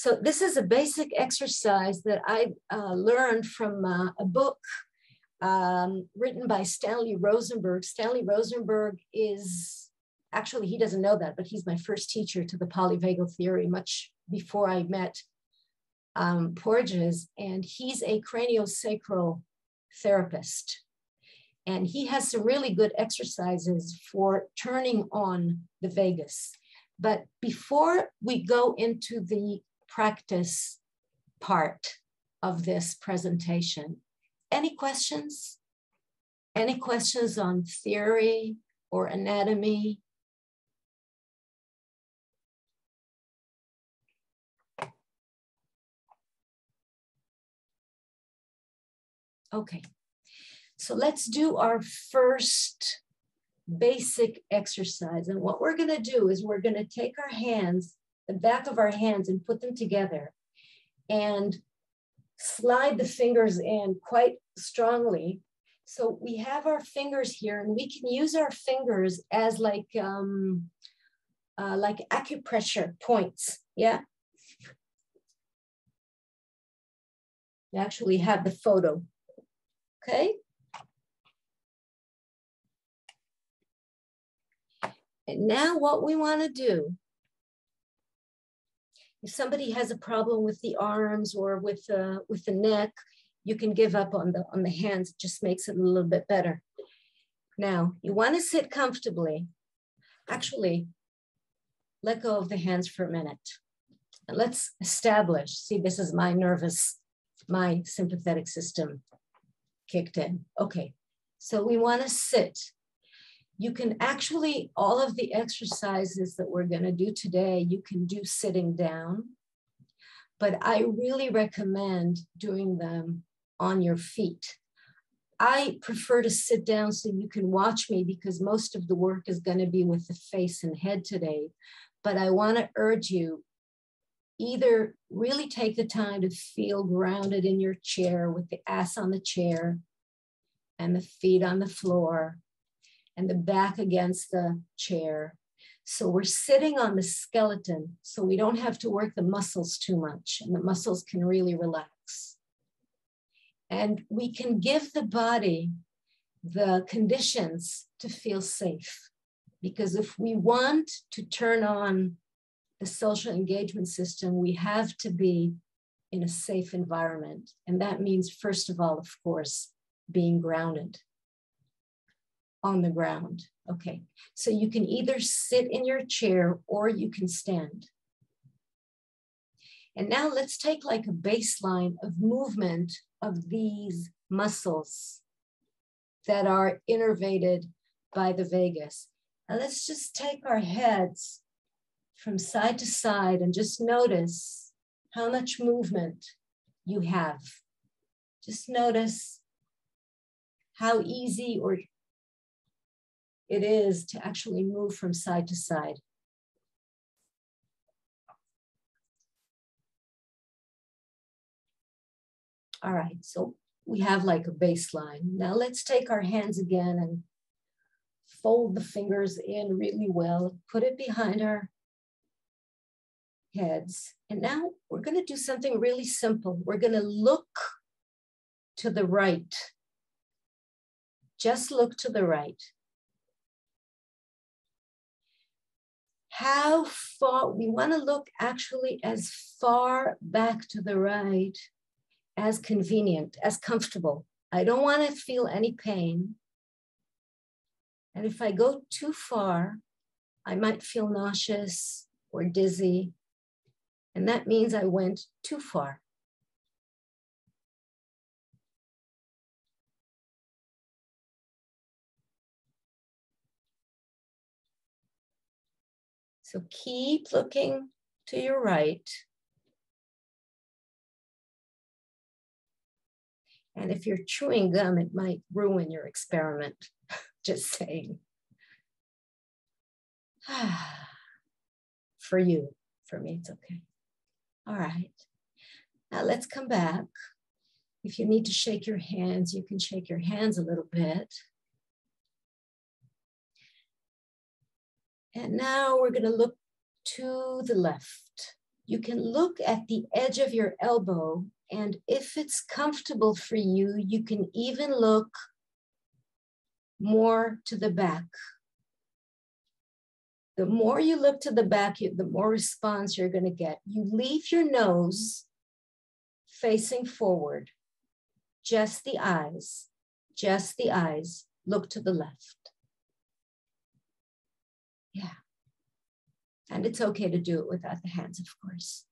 So this is a basic exercise that I learned from a book written by Stanley Rosenberg. Stanley Rosenberg is, actually he doesn't know that, but he's my first teacher to the polyvagal theory much before I met Porges, and he's a craniosacral therapist. And he has some really good exercises for turning on the vagus. But before we go into the practice part of this presentation, any questions? Any questions on theory or anatomy? Okay, so let's do our first basic exercise. And what we're going to do is we're going to take our hands, the back of our hands, and put them together and slide the fingers in quite strongly. So we have our fingers here, and we can use our fingers as like acupressure points. Yeah. You actually have the photo. Okay. And now what we want to do, if somebody has a problem with the arms or with the neck, you can give up on the hands. It just makes it a little bit better. Now, you want to sit comfortably. Actually, let go of the hands for a minute. And let's establish, see, this is my sympathetic system kicked in. Okay, so we want to sit. You can actually, all of the exercises that we're going to do today, you can do sitting down, but I really recommend doing them on your feet. I prefer to sit down so you can watch me because most of the work is going to be with the face and head today, but I want to urge you, either really take the time to feel grounded in your chair with the ass on the chair and the feet on the floor and the back against the chair. So we're sitting on the skeleton, so we don't have to work the muscles too much, and the muscles can really relax. And we can give the body the conditions to feel safe. Because if we want to turn on the social engagement system, we have to be in a safe environment. And that means, first of all, of course, being grounded on the ground. Okay, so you can either sit in your chair or you can stand. And now let's take like a baseline of movement of these muscles that are innervated by the vagus. And let's just take our heads from side to side and just notice how much movement you have. Just notice how easy or it is to actually move from side to side. All right, so we have like a baseline. Now let's take our hands again and fold the fingers in really well, put it behind our heads. And now we're going to do something really simple. We're going to look to the right. Just look to the right. How far, we want to look actually as far back to the right as convenient, as comfortable. I don't want to feel any pain. And if I go too far, I might feel nauseous or dizzy. And that means I went too far. So keep looking to your right. And if you're chewing gum, it might ruin your experiment. Just saying. For you, for me, it's okay. All right. Now let's come back. If you need to shake your hands, you can shake your hands a little bit. And now we're going to look to the left. You can look at the edge of your elbow, and if it's comfortable for you, you can even look more to the back. The more you look to the back, the more response you're going to get. You leave your nose facing forward, just the eyes, just the eyes. Look to the left. Yeah. And it's okay to do it without the hands, of course.